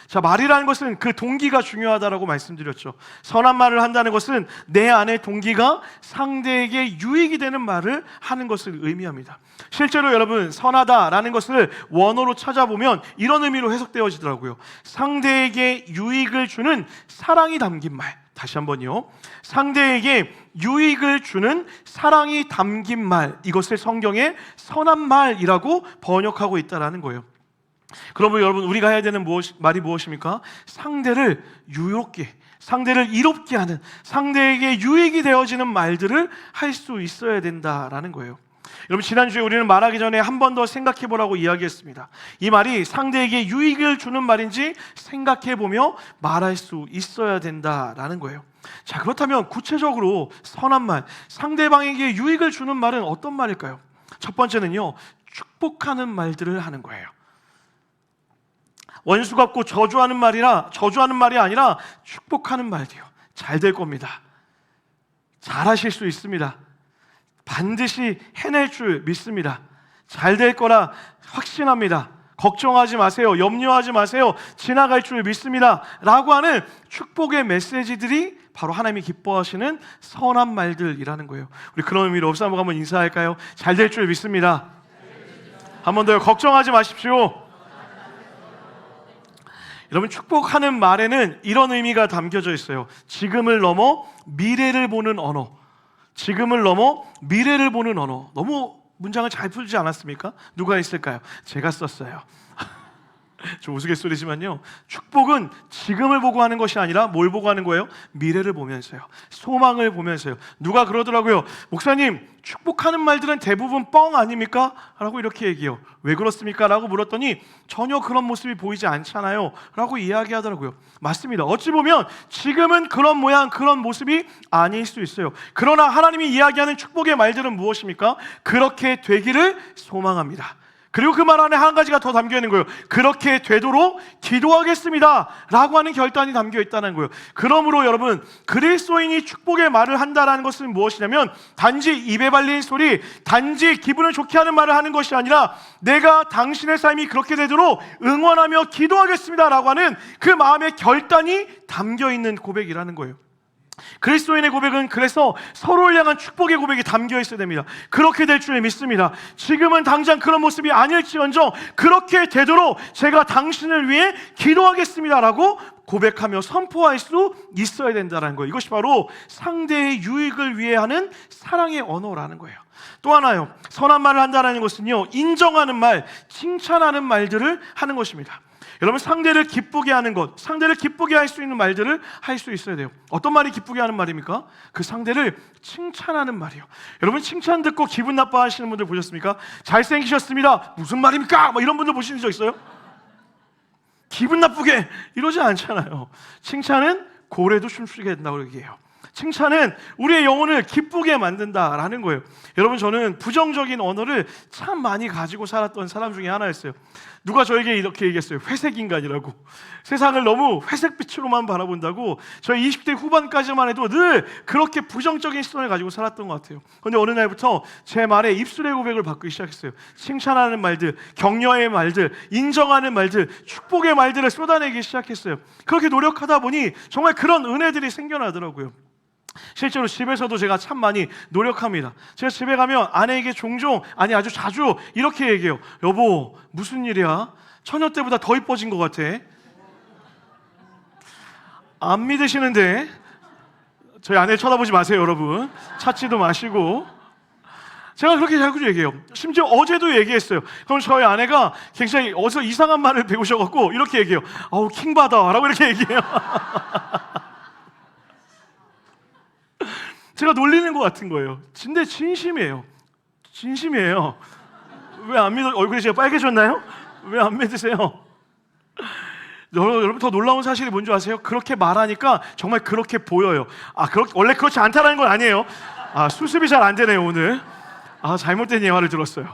Speaker 1: 자, 말이라는 것은 그 동기가 중요하다라고 말씀드렸죠. 선한 말을 한다는 것은 내 안의 동기가 상대에게 유익이 되는 말을 하는 것을 의미합니다. 실제로 여러분, 선하다라는 것을 원어로 찾아보면 이런 의미로 해석되어지더라고요. 상대에게 유익을 주는 사랑이 담긴 말. 다시 한번요. 상대에게 유익을 주는 사랑이 담긴 말, 이것을 성경에 선한 말이라고 번역하고 있다는 거예요. 그러면 여러분, 우리가 해야 되는 말이 무엇입니까? 상대를 유롭게, 상대를 이롭게 하는, 상대에게 유익이 되어지는 말들을 할 수 있어야 된다라는 거예요. 여러분, 지난주에 우리는 말하기 전에 한 번 더 생각해 보라고 이야기했습니다. 이 말이 상대에게 유익을 주는 말인지 생각해 보며 말할 수 있어야 된다라는 거예요. 자, 그렇다면 구체적으로 선한 말, 상대방에게 유익을 주는 말은 어떤 말일까요? 첫 번째는요, 축복하는 말들을 하는 거예요. 원수 갚고 저주하는 말이 아니라 축복하는 말이요. 잘 될 겁니다. 잘하실 수 있습니다. 반드시 해낼 줄 믿습니다. 잘 될 거라 확신합니다. 걱정하지 마세요. 염려하지 마세요. 지나갈 줄 믿습니다. 라고 하는 축복의 메시지들이 바로 하나님이 기뻐하시는 선한 말들이라는 거예요. 우리 그런 의미로 없어 한번 인사할까요? 잘 될 줄 믿습니다. 한 번 더요. 걱정하지 마십시오. 여러분, 축복하는 말에는 이런 의미가 담겨져 있어요. 지금을 넘어 미래를 보는 언어. 지금을 넘어 미래를 보는 언어. 너무 문장을 잘 풀지 않았습니까? 누가 있을까요? 제가 썼어요. 좀 우스갯소리지만요, 축복은 지금을 보고 하는 것이 아니라 뭘 보고 하는 거예요? 미래를 보면서요. 소망을 보면서요. 누가 그러더라고요. 목사님, 축복하는 말들은 대부분 뻥 아닙니까? 라고 이렇게 얘기해요. 왜 그렇습니까? 라고 물었더니 전혀 그런 모습이 보이지 않잖아요 라고 이야기하더라고요. 맞습니다. 어찌 보면 지금은 그런 모양, 그런 모습이 아닐 수 있어요. 그러나 하나님이 이야기하는 축복의 말들은 무엇입니까? 그렇게 되기를 소망합니다. 그리고 그 말 안에 한 가지가 더 담겨 있는 거예요. 그렇게 되도록 기도하겠습니다 라고 하는 결단이 담겨 있다는 거예요. 그러므로 여러분, 그리스도인이 축복의 말을 한다는 것은 무엇이냐면 단지 입에 발린 소리, 단지 기분을 좋게 하는 말을 하는 것이 아니라 내가 당신의 삶이 그렇게 되도록 응원하며 기도하겠습니다 라고 하는 그 마음의 결단이 담겨 있는 고백이라는 거예요. 그리스도인의 고백은 그래서 서로를 향한 축복의 고백이 담겨 있어야 됩니다. 그렇게 될 줄 믿습니다. 지금은 당장 그런 모습이 아닐지언정 그렇게 되도록 제가 당신을 위해 기도하겠습니다라고 고백하며 선포할 수 있어야 된다는 거예요. 이것이 바로 상대의 유익을 위해 하는 사랑의 언어라는 거예요. 또 하나요, 선한 말을 한다는 것은요, 인정하는 말, 칭찬하는 말들을 하는 것입니다. 여러분, 상대를 기쁘게 하는 것, 상대를 기쁘게 할 수 있는 말들을 할 수 있어야 돼요. 어떤 말이 기쁘게 하는 말입니까? 그 상대를 칭찬하는 말이요. 여러분, 칭찬 듣고 기분 나빠하시는 분들 보셨습니까? 잘생기셨습니다. 무슨 말입니까? 뭐 이런 분들 보신 적 있어요? 기분 나쁘게 이러지 않잖아요. 칭찬은 고래도 춤추게 된다고 얘기해요. 칭찬은 우리의 영혼을 기쁘게 만든다라는 거예요. 여러분, 저는 부정적인 언어를 참 많이 가지고 살았던 사람 중에 하나였어요. 누가 저에게 이렇게 얘기했어요. 회색 인간이라고. 세상을 너무 회색빛으로만 바라본다고. 저희 20대 후반까지만 해도 늘 그렇게 부정적인 시선을 가지고 살았던 것 같아요. 그런데 어느 날부터 제 말에 입술의 고백을 받기 시작했어요. 칭찬하는 말들, 격려의 말들, 인정하는 말들, 축복의 말들을 쏟아내기 시작했어요. 그렇게 노력하다 보니 정말 그런 은혜들이 생겨나더라고요. 실제로 집에서도 제가 참 많이 노력합니다. 제가 집에 가면 아내에게 종종, 아니 아주 자주 이렇게 얘기해요. 여보, 무슨 일이야? 처녀 때보다 더 이뻐진 것 같아. 안 믿으시는데 저희 아내를 쳐다보지 마세요, 여러분. 찾지도 마시고. 제가 그렇게 자꾸 얘기해요. 심지어 어제도 얘기했어요. 그럼 저희 아내가 굉장히 어디서 이상한 말을 배우셔갖고 이렇게 얘기해요. 아우, 킹받아 라고 이렇게 얘기해요. 제가 놀리는 것 같은 거예요. 근데 진심이에요. 진심이에요. 왜 안 믿어? 얼굴이 제가 빨개졌나요? 왜 안 믿으세요? 여러분, 더 놀라운 사실이 뭔지 아세요? 그렇게 말하니까 정말 그렇게 보여요. 원래 그렇지 않다는 건 아니에요. 수습이 잘 안 되네요, 오늘. 잘못된 예화를 들었어요.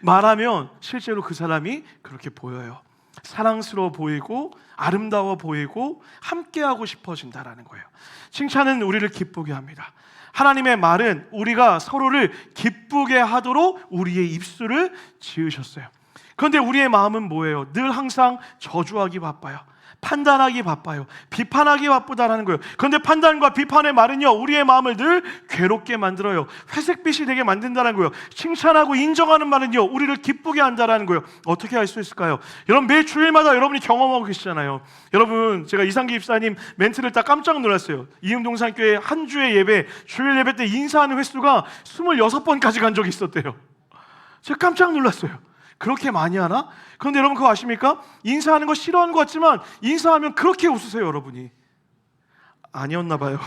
Speaker 1: 말하면 실제로 그 사람이 그렇게 보여요. 사랑스러워 보이고 아름다워 보이고 함께하고 싶어진다라는 거예요. 칭찬은 우리를 기쁘게 합니다. 하나님의 말은 우리가 서로를 기쁘게 하도록 우리의 입술을 지으셨어요. 그런데 우리의 마음은 뭐예요? 늘 항상 저주하기 바빠요. 판단하기 바빠요. 비판하기 바쁘다라는 거예요. 그런데 판단과 비판의 말은요, 우리의 마음을 늘 괴롭게 만들어요. 회색빛이 되게 만든다는 거예요. 칭찬하고 인정하는 말은요, 우리를 기쁘게 한다라는 거예요. 어떻게 할 수 있을까요? 여러분, 매 주일마다 여러분이 경험하고 계시잖아요. 여러분, 제가 이상기 집사님 멘트를 딱 깜짝 놀랐어요. 이음동산교회 한 주의 예배, 주일 예배 때 인사하는 횟수가 26번까지 간 적이 있었대요. 제가 깜짝 놀랐어요. 그렇게 많이 하나? 그런데 여러분, 그거 아십니까? 인사하는 거 싫어하는 것 같지만 인사하면 그렇게 웃으세요, 여러분이. 아니었나 봐요.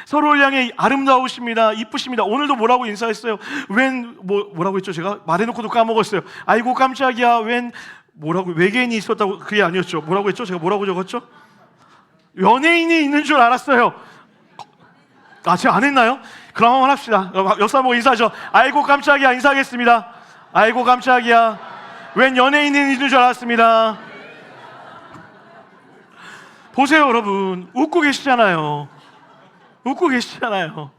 Speaker 1: 서로를 향해 아름다우십니다, 이쁘십니다. 오늘도 뭐라고 인사했어요? 뭐라고 했죠? 제가 말해놓고도 까먹었어요. 아이고 깜짝이야, 뭐라고, 외계인이 있었다고. 그게 아니었죠. 뭐라고 했죠? 제가 뭐라고 적었죠? 연예인이 있는 줄 알았어요. 제가 안 했나요? 그럼 한번 합시다. 역사 보고 인사하죠. 아이고 깜짝이야, 인사하겠습니다. 아이고 깜짝이야, 웬 연예인이 있는 줄 알았습니다. 보세요, 여러분. 웃고 계시잖아요. 웃고 계시잖아요.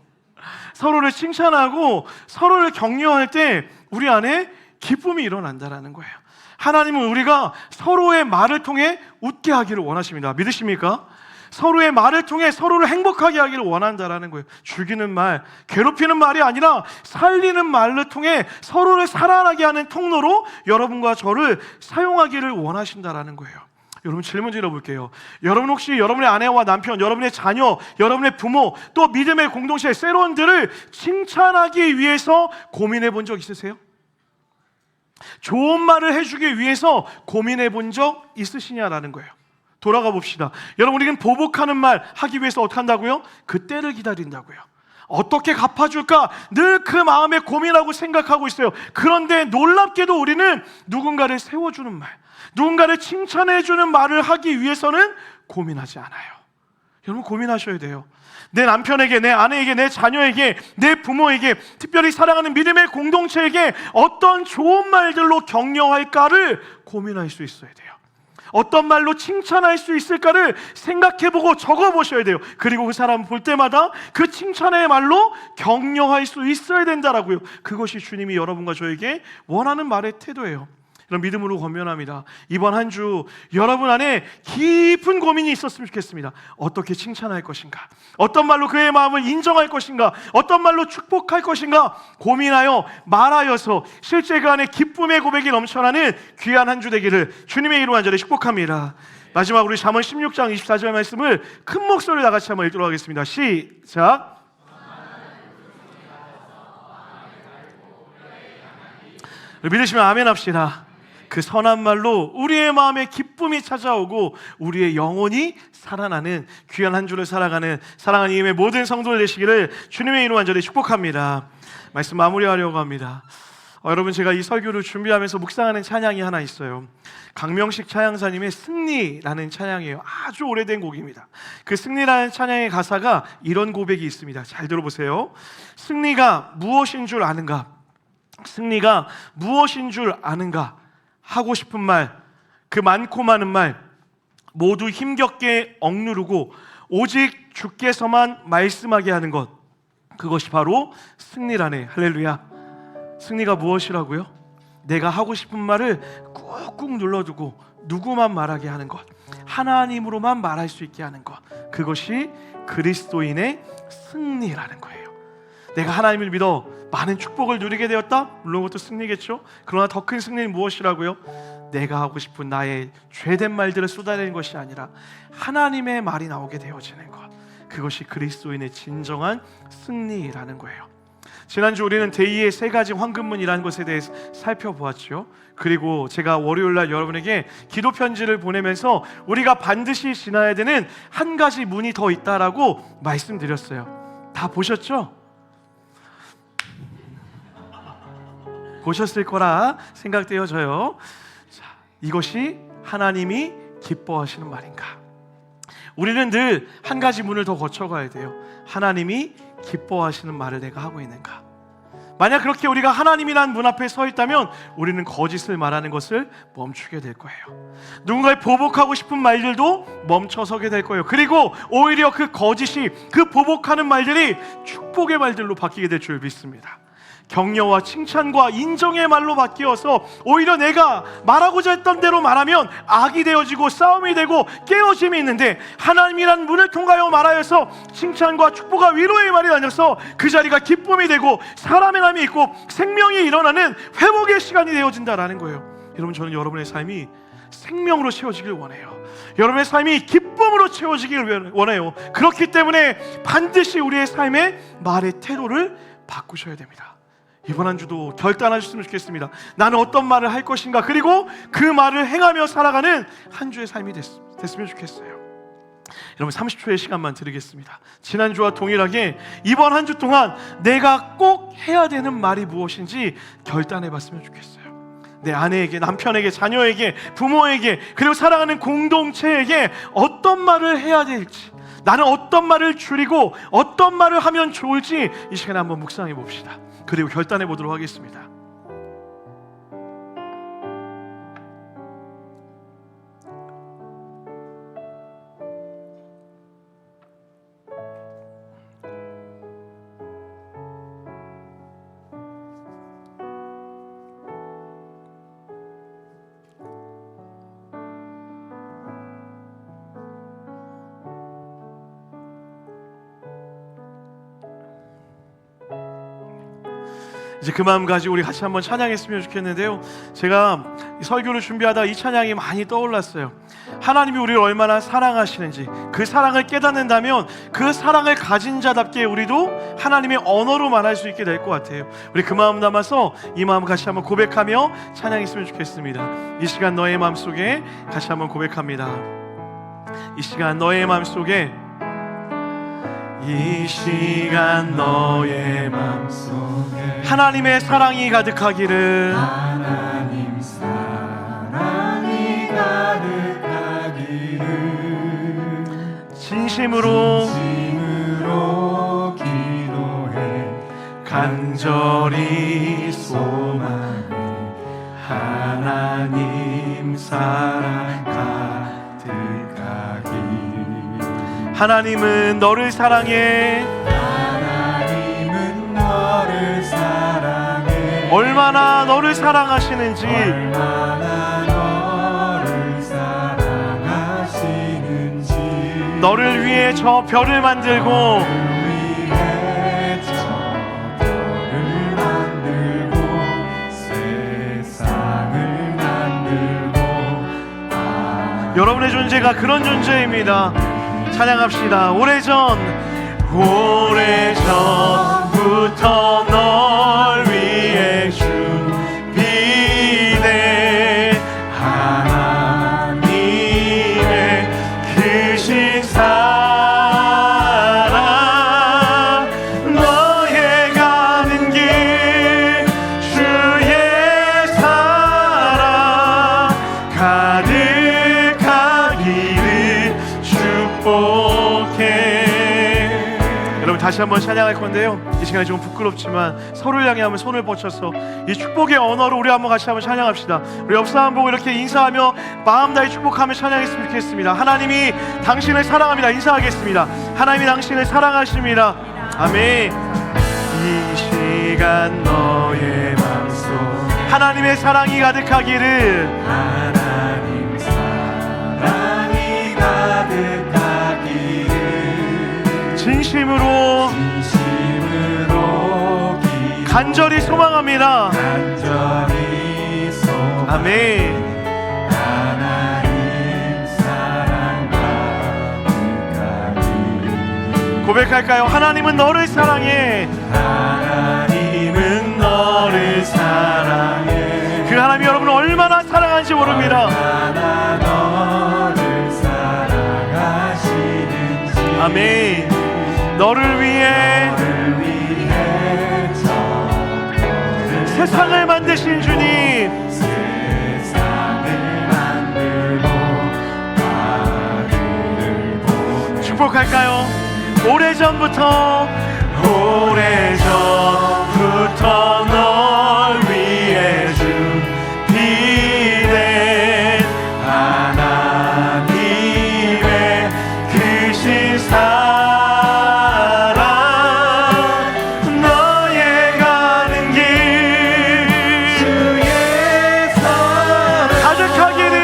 Speaker 1: 서로를 칭찬하고 서로를 격려할 때 우리 안에 기쁨이 일어난다는 거예요. 하나님은 우리가 서로의 말을 통해 웃게 하기를 원하십니다. 믿으십니까? 서로의 말을 통해 서로를 행복하게 하기를 원한다라는 거예요. 죽이는 말, 괴롭히는 말이 아니라 살리는 말을 통해 서로를 살아나게 하는 통로로 여러분과 저를 사용하기를 원하신다라는 거예요. 여러분, 질문 드려볼게요. 여러분, 혹시 여러분의 아내와 남편, 여러분의 자녀, 여러분의 부모, 또 믿음의 공동체 세론들을 칭찬하기 위해서 고민해 본 적 있으세요? 좋은 말을 해주기 위해서 고민해 본 적 있으시냐라는 거예요. 돌아가 봅시다. 여러분, 우리는 보복하는 말 하기 위해서 어떻게 한다고요? 그 때를 기다린다고요. 어떻게 갚아줄까? 늘 그 마음에 고민하고 생각하고 있어요. 그런데 놀랍게도 우리는 누군가를 세워주는 말, 누군가를 칭찬해주는 말을 하기 위해서는 고민하지 않아요. 여러분, 고민하셔야 돼요. 내 남편에게, 내 아내에게, 내 자녀에게, 내 부모에게, 특별히 사랑하는 믿음의 공동체에게 어떤 좋은 말들로 격려할까를 고민할 수 있어야 돼요. 어떤 말로 칭찬할 수 있을까를 생각해보고 적어보셔야 돼요. 그리고 그 사람 볼 때마다 그 칭찬의 말로 격려할 수 있어야 된다라고요. 그것이 주님이 여러분과 저에게 원하는 말의 태도예요. 이런 믿음으로 권면합니다. 이번 한 주 여러분 안에 깊은 고민이 있었으면 좋겠습니다. 어떻게 칭찬할 것인가? 어떤 말로 그의 마음을 인정할 것인가? 어떤 말로 축복할 것인가? 고민하여 말하여서 실제 그 안에 기쁨의 고백이 넘쳐나는 귀한 한 주 되기를 주님의 이름 간절히 축복합니다. 마지막으로 우리 잠언 16장 24절 말씀을 큰 목소리로 다 같이 한번 읽도록 하겠습니다. 시작. 믿으시면 아멘 합시다. 그 선한 말로 우리의 마음에 기쁨이 찾아오고 우리의 영혼이 살아나는 귀한 한 주를 살아가는 사랑하는 이음의 모든 성도들 되시기를 주님의 이름 간절히 축복합니다. 말씀 마무리하려고 합니다. 여러분, 제가 이 설교를 준비하면서 묵상하는 찬양이 하나 있어요. 강명식 찬양사님의 승리라는 찬양이에요. 아주 오래된 곡입니다. 그 승리라는 찬양의 가사가 이런 고백이 있습니다. 잘 들어보세요. 승리가 무엇인 줄 아는가? 승리가 무엇인 줄 아는가? 하고 싶은 말, 그 많고 많은 말 모두 힘겹게 억누르고 오직 주께서만 말씀하게 하는 것, 그것이 바로 승리라네. 할렐루야. 승리가 무엇이라고요? 내가 하고 싶은 말을 꾹꾹 눌러두고 누구만 말하게 하는 것, 하나님으로만 말할 수 있게 하는 것, 그것이 그리스도인의 승리라는 거예요. 내가 하나님을 믿어 많은 축복을 누리게 되었다? 물론 그것도 승리겠죠. 그러나 더 큰 승리는 무엇이라고요? 내가 하고 싶은 나의 죄된 말들을 쏟아내는 것이 아니라 하나님의 말이 나오게 되어지는 것, 그것이 그리스도인의 진정한 승리라는 거예요. 지난주 우리는 제2의 세 가지 황금문이라는 것에 대해서 살펴보았죠. 그리고 제가 월요일날 여러분에게 기도 편지를 보내면서 우리가 반드시 지나야 되는 한 가지 문이 더 있다라고 말씀드렸어요. 다 보셨죠? 보셨을 거라 생각되어져요. 자, 이것이 하나님이 기뻐하시는 말인가? 우리는 늘 한 가지 문을 더 거쳐가야 돼요. 하나님이 기뻐하시는 말을 내가 하고 있는가? 만약 그렇게 우리가 하나님이란 문 앞에 서 있다면 우리는 거짓을 말하는 것을 멈추게 될 거예요. 누군가를 보복하고 싶은 말들도 멈춰서게 될 거예요. 그리고 오히려 그 거짓이, 그 보복하는 말들이 축복의 말들로 바뀌게 될 줄 믿습니다. 격려와 칭찬과 인정의 말로 바뀌어서 오히려 내가 말하고자 했던 대로 말하면 악이 되어지고 싸움이 되고 깨어짐이 있는데, 하나님이란 문을 통하여 말하여서 칭찬과 축복과 위로의 말이 다녀서 그 자리가 기쁨이 되고 사람의 남이 있고 생명이 일어나는 회복의 시간이 되어진다라는 거예요. 여러분, 저는 여러분의 삶이 생명으로 채워지길 원해요. 여러분의 삶이 기쁨으로 채워지길 원해요. 그렇기 때문에 반드시 우리의 삶의 말의 태도를 바꾸셔야 됩니다. 이번 한 주도 결단하셨으면 좋겠습니다. 나는 어떤 말을 할 것인가, 그리고 그 말을 행하며 살아가는 한 주의 삶이 됐으면 좋겠어요. 여러분, 30초의 시간만 드리겠습니다. 지난주와 동일하게 이번 한 주 동안 내가 꼭 해야 되는 말이 무엇인지 결단해봤으면 좋겠어요. 내 아내에게, 남편에게, 자녀에게, 부모에게, 그리고 사랑하는 공동체에게 어떤 말을 해야 될지, 나는 어떤 말을 줄이고 어떤 말을 하면 좋을지 이 시간에 한번 묵상해 봅시다. 그리고 결단해 보도록 하겠습니다. 이제 그 마음 가지고 우리 같이 한번 찬양했으면 좋겠는데요. 제가 설교를 준비하다 이 찬양이 많이 떠올랐어요. 하나님이 우리를 얼마나 사랑하시는지, 그 사랑을 깨닫는다면 그 사랑을 가진 자답게 우리도 하나님의 언어로 말할 수 있게 될 것 같아요. 우리 그 마음 담아서 이 마음 같이 한번 고백하며 찬양했으면 좋겠습니다. 이 시간 너의 마음속에 같이 한번 고백합니다. 이 시간 너의 마음속에, 이 시간 너의 마음속에 하나님의 사랑이 가득하기를,
Speaker 2: 하나님 사랑이 가득하기를
Speaker 1: 진심으로
Speaker 2: 기도해
Speaker 1: 간절히
Speaker 2: 소망해 하나님 사랑 가득하기를.
Speaker 1: 하나님은 너를 사랑해.
Speaker 2: 하나님은 너를 사랑해
Speaker 1: 얼마나 얼마나 너를 사랑하시는지,
Speaker 2: 얼마나 너를 사랑하시는지,
Speaker 1: 너를 위해 저 별을 만들고
Speaker 2: 위해 저 별을 만들고 세상을 만들고
Speaker 1: 여러분의 존재가 그런 존재입니다. 찬양합시다. 오래전부터 널 위해 준비된 하나님의 크신 사랑, 너의 가는 길 주의 사랑 가득하기를 축복해. 여러분 다시 한번 찬양할 건데요, 이 시간이 좀 부끄럽지만 서로를 향해 한번 손을 뻗쳐서 이 축복의 언어로 우리 한번 같이 한번 찬양합시다. 우리 옆 사람 보고 이렇게 인사하며 마음 다해 축복하며 찬양했으면 좋겠습니다. 하나님이 당신을 사랑합니다. 인사하겠습니다. 하나님이 당신을 사랑하십니다. 아멘. 이 시간 너의 맘속 하나님의 사랑이 가득하기를,
Speaker 2: 하나님 사랑이 가득하기를
Speaker 1: 진심으로 간절히 소망합니다.
Speaker 2: 간절히 소망.
Speaker 1: 아멘.
Speaker 2: 하나님 사랑 가득하기를.
Speaker 1: 고백할까요? 하나님은 너를 사랑해.
Speaker 2: 하나님은 너를 사랑해.
Speaker 1: 그 하나님이 여러분을 얼마나 사랑하는지 모릅니다.
Speaker 2: 얼마나 너를 사랑하시는지.
Speaker 1: 아멘. 너를 위해 세상을 만드신 주님,
Speaker 2: 세상을 만들고 아들을 보내.
Speaker 1: 축복할까요? 오래전부터 널 위해 준비된 하나님의 크신 사랑, 너의 가는 길
Speaker 2: 주의 사랑
Speaker 1: 가득하기를.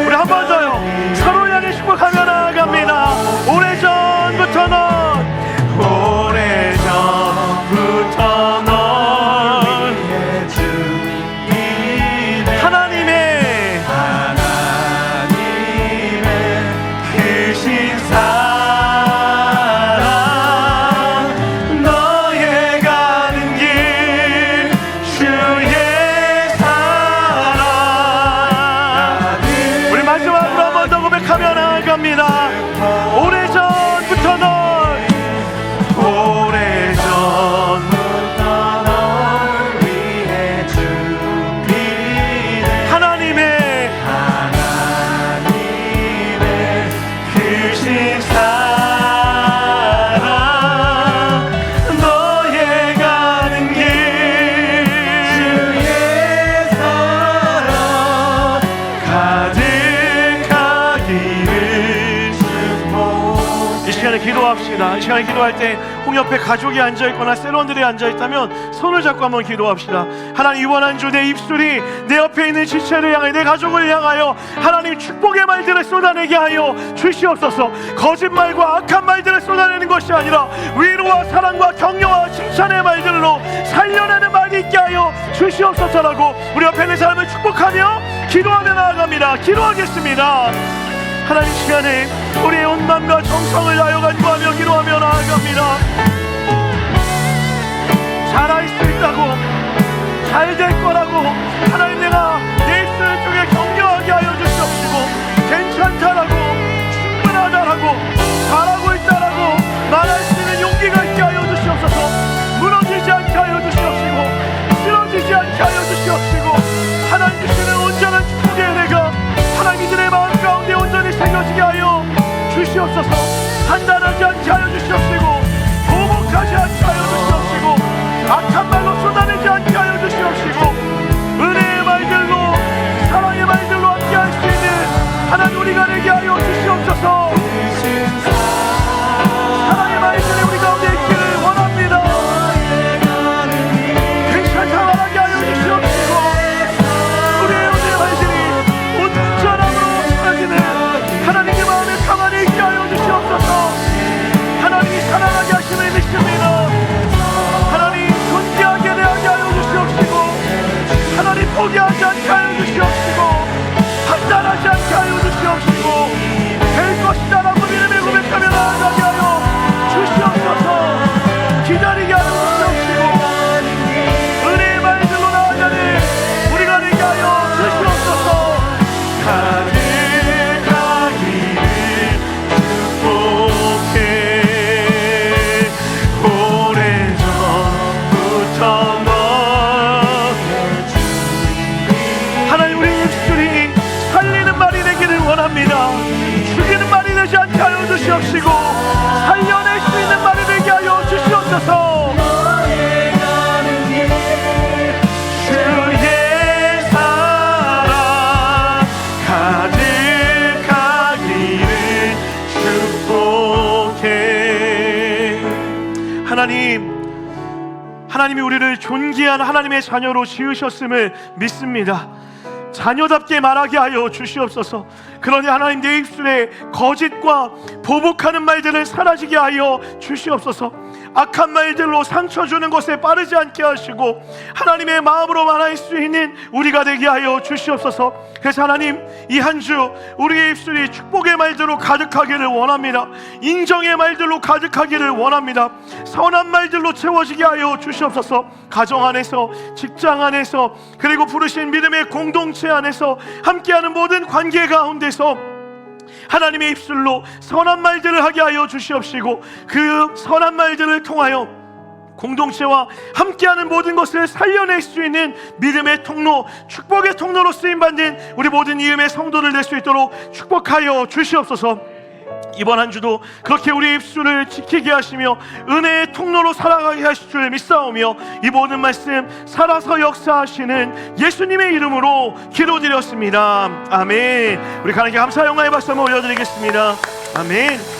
Speaker 1: 우리 한 번 더요. 서로 향해 축복하며 나아갑니다. 오래전부터 널
Speaker 2: 위해 준비된
Speaker 1: 하나님의 크신 사랑, 너의 가는 길 주의 사랑. 우리 마지막으로 한 번 더 고백하며 나아갑니다. 오래전부터 널
Speaker 2: 위해 준비된
Speaker 1: 하나님의 크신 사랑, 너의 가는 길
Speaker 2: 주의 사랑
Speaker 1: 가득하기를. 이 시간에 기도합시다. 이 시간에 기도할 때 혹 옆에 가족이 앉아있거나 세런들이 앉아있다면 손을 잡고 한번 기도합시다. 하나님, 이원한 주 내 입술이 내 옆에 있는 지체를 향해, 내 가족을 향하여 하나님 축복의 말들을 쏟아내게 하여 주시옵소서. 거짓말과 악한 말들을 쏟아내는 것이 아니라 위로와 사랑과 격려와 칭찬의 말들로 살려내는 말이 있게 하여 주시옵소서라고 우리 옆에 있는 사람을 축복하며 기도하며 나아갑니다. 기도하겠습니다. 하나님, 시간에 우리의 온 마음과 정성을 다하여 간구하며 기도하며 나아갑니다. 잘할 수 있다고, 잘 될 거라고 하나님, 내가 내 입술을 통해 격려하게 하여 주시옵시고, 괜찮다라고, 충분하다라고, 잘하고 있다라고 말할 수 있는 용기가 있게 하여 주시옵소서. 무너지지 않게 하여 주시옵시고, 쓰러지지 않게 하여 주시옵시고, 하나님 주시는 온전한 축복의 은혜가 하나님 이들의 마음 가운데 온전히 새겨지게 하여 주시옵소서. 판단하지 않게 하여 주시옵시고, 보복하지 않게 하여 주시옵시고, 악한 말로 쏟아내지 않게 하여 주시옵시고, 은혜의 말들로, 사랑의 말들로 함께 할 수 있는 하나님 우리가 되게 하여 주시옵소서. 사랑의 말들이 우리 가운데 있기를 원합니다. 괜찮다 주시옵시고 살려낼 수 있는 말이 되게 하여 주시옵소서. 주의 사랑 가득하기를 축복해. 하나님이 우리를 존귀한 하나님의 자녀로 지으셨음을 믿습니다. 자녀답게 말하게 하여 주시옵소서. 그러니 하나님, 내 입술에 거짓과 보복하는 말들을 사라지게 하여 주시옵소서. 악한 말들로 상처 주는 것에 빠르지 않게 하시고 하나님의 마음으로 말할 수 있는 우리가 되게 하여 주시옵소서. 그래서 하나님, 이 한 주 우리의 입술이 축복의 말들로 가득하기를 원합니다. 인정의 말들로 가득하기를 원합니다. 선한 말들로 채워지게 하여 주시옵소서. 가정 안에서, 직장 안에서, 그리고 부르신 믿음의 공동체 안에서, 함께하는 모든 관계 가운데서 하나님의 입술로 선한 말들을 하게 하여 주시옵시고 그 선한 말들을 통하여 공동체와 함께하는 모든 것을 살려낼 수 있는 믿음의 통로, 축복의 통로로 쓰임받는 우리 모든 이음의 성도들 될 수 있도록 축복하여 주시옵소서. 이번 한 주도 그렇게 우리 입술을 지키게 하시며 은혜의 통로로 살아가게 하실 줄 믿사오며 이 모든 말씀 살아서 역사하시는 예수님의 이름으로 기도드렸습니다. 아멘. 우리 하나님께 감사 영광의 박수 한번 올려드리겠습니다. 아멘.